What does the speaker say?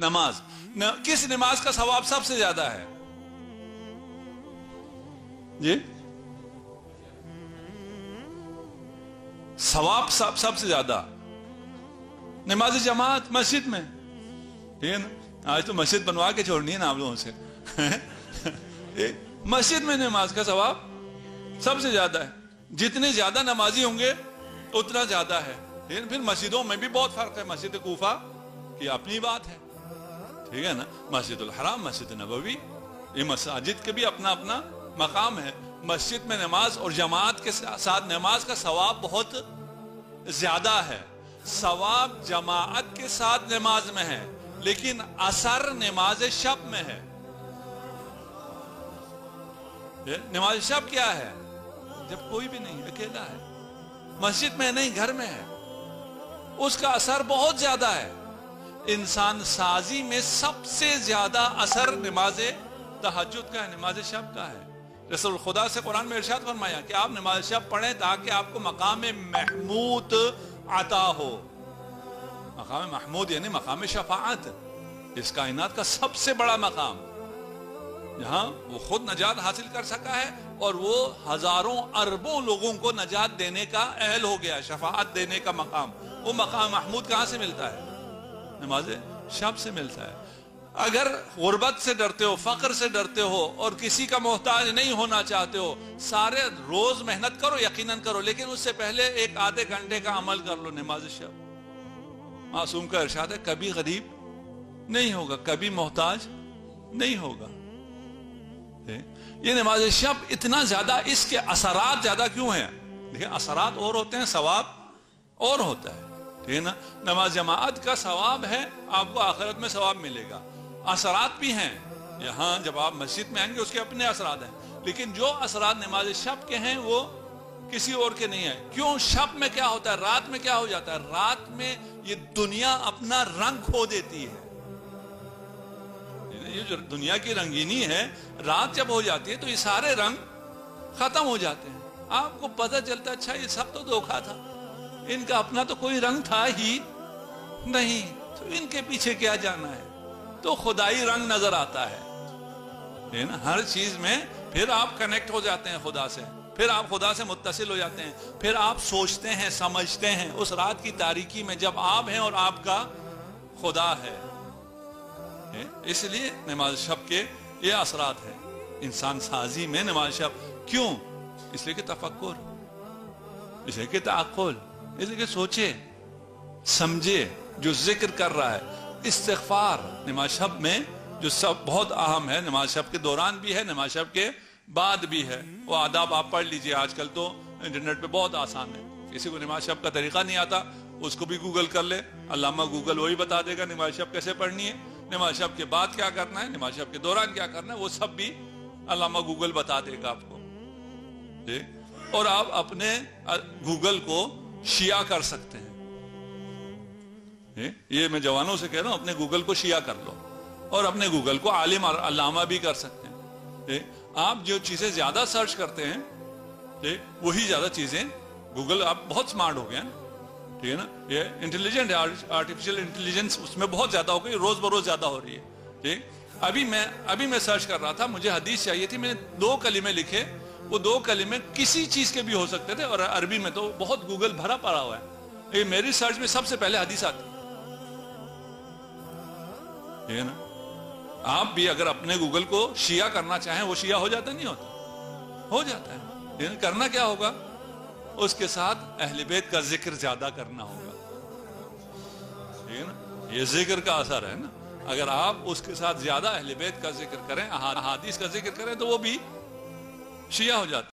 نماز کس نماز کا ثواب سب سے زیادہ ہے جی؟ ثواب سب سے زیادہ نماز جماعت مسجد میں، ٹھیک ہے نا؟ آج تو مسجد بنوا کے چھوڑنی ہے نا آپ لوگوں سے مسجد میں نماز کا ثواب سب سے زیادہ ہے. جتنے زیادہ نمازی ہوں گے اتنا زیادہ ہے. لیکن پھر مسجدوں میں بھی بہت فرق ہے. مسجد کوفہ کی اپنی بات ہے، ٹھیک ہے نا، مسجد الحرام، مسجد نبوی، یہ مساجد کے بھی اپنا اپنا مقام ہے. مسجد میں نماز اور جماعت کے ساتھ نماز کا ثواب بہت زیادہ ہے. ثواب جماعت کے ساتھ نماز میں ہے، لیکن اثر نماز شب میں ہے. نماز شب کیا ہے؟ جب کوئی بھی نہیں، اکیلا ہے، مسجد میں نہیں، گھر میں ہے، اس کا اثر بہت زیادہ ہے. انسان سازی میں سب سے زیادہ اثر نماز تہجد کا ہے، نماز شب کا ہے. رسول خدا سے قرآن میں ارشاد فرمایا کہ آپ نماز شب پڑھیں تاکہ آپ کو مقام محمود عطا ہو. مقام محمود یعنی مقام شفاعت، اس کائنات کا سب سے بڑا مقام، جہاں وہ خود نجات حاصل کر سکا ہے اور وہ ہزاروں اربوں لوگوں کو نجات دینے کا اہل ہو گیا. شفاعت دینے کا مقام، وہ مقام محمود کہاں سے ملتا ہے؟ نماز شب سے ملتا ہے. اگر غربت سے ڈرتے ہو، فقر سے ڈرتے ہو اور کسی کا محتاج نہیں ہونا چاہتے ہو، سارے روز محنت کرو، یقیناً کرو، لیکن اس سے پہلے ایک آدھے گھنٹے کا عمل کر لو نماز شب. معصوم کا ارشاد ہے کبھی غریب نہیں ہوگا، کبھی محتاج نہیں ہوگا. یہ نماز شب اتنا زیادہ، اس کے اثرات زیادہ کیوں ہیں؟ دیکھیں اثرات اور ہوتے ہیں، ثواب اور ہوتا ہے، ٹھیک ہے نا. نماز جماعت کا ثواب ہے، آپ کو آخرت میں ثواب ملے گا. اثرات بھی ہیں، یہاں جب آپ مسجد میں آئیں گے اس کے اپنے اثرات ہیں، لیکن جو اثرات نماز شب کے ہیں وہ کسی اور کے نہیں ہیں. کیوں؟ شب میں کیا ہوتا ہے، رات میں کیا ہو جاتا ہے؟ رات میں یہ دنیا اپنا رنگ کھو دیتی ہے. یہ جو دنیا کی رنگینی ہے، رات جب ہو جاتی ہے تو یہ سارے رنگ ختم ہو جاتے ہیں. آپ کو پتہ چلتا ہے اچھا یہ سب تو دھوکا تھا، ان کا اپنا تو کوئی رنگ تھا ہی نہیں، تو ان کے پیچھے کیا جانا ہے. تو خدائی رنگ نظر آتا ہے نا ہر چیز میں. پھر آپ کنیکٹ ہو جاتے ہیں خدا سے، پھر آپ خدا سے متصل ہو جاتے ہیں، پھر آپ سوچتے ہیں، سمجھتے ہیں اس رات کی تاریکی میں جب آپ ہیں اور آپ کا خدا ہے. اس لیے نماز شب کے یہ اثرات ہیں انسان سازی میں. نماز شب کیوں؟ اس لیے کہ تفکر، اس لیے کہ تعقل، اس لیے کہ سوچے سمجھے. جو ذکر کر رہا ہے، استغفار نماز شب میں جو سب بہت اہم ہے، نماز شب کے دوران بھی ہے، نماز شب کے بعد بھی ہے. وہ آداب آپ پڑھ لیجئے، آج کل تو انٹرنیٹ پہ بہت آسان ہے. کسی کو نماز شب کا طریقہ نہیں آتا، اس کو بھی گوگل کر لے، علامہ گوگل وہی بتا دے گا نماز شب کیسے پڑھنی ہے، نماز شب کے بعد کیا کرنا ہے، نماز شب کے دوران کیا کرنا ہے، وہ سب بھی علامہ گوگل بتا دے گا آپ کو. اور آپ اپنے گوگل کو شیعہ کر سکتے ہیں. یہ میں جوانوں سے کہہ رہا ہوں، اپنے گوگل کو شیعہ کر لو اور اپنے گوگل کو عالم اور علامہ بھی کر سکتے ہیں. آپ جو چیزیں زیادہ سرچ کرتے ہیں وہی زیادہ چیزیں گوگل، آپ بہت سمارٹ ہو گئے ہیں، ٹھیک ہے نا. یہ انٹیلیجنٹ ہے، آرٹیفیشل انٹیلیجنس اس میں بہت زیادہ ہو گئی، روز بروز زیادہ ہو رہی ہے. ٹھیک، ابھی میں سرچ کر رہا تھا، مجھے حدیث چاہیے تھی، میں نے 2 کلمے لکھے، وہ 2 کلمے کسی چیز کے بھی ہو سکتے تھے، اور عربی میں تو بہت گوگل بھرا پڑا ہوا ہے، لیکن میری سرچ میں سب سے پہلے حدیث آتی ہے نا. آپ بھی اگر اپنے گوگل کو شیعہ کرنا چاہیں، وہ شیعہ ہو جاتا نہیں ہوتا، ہو جاتا ہے. لیکن کرنا کیا ہوگا؟ اس کے ساتھ اہل بیت کا ذکر زیادہ کرنا ہوگا، ٹھیک ہے نا. یہ ذکر کا اثر ہے نا. اگر آپ اس کے ساتھ زیادہ اہل بیت کا ذکر کریں، احادیث کا ذکر کریں، تو وہ بھی شیعہ ہو جاتا ہے.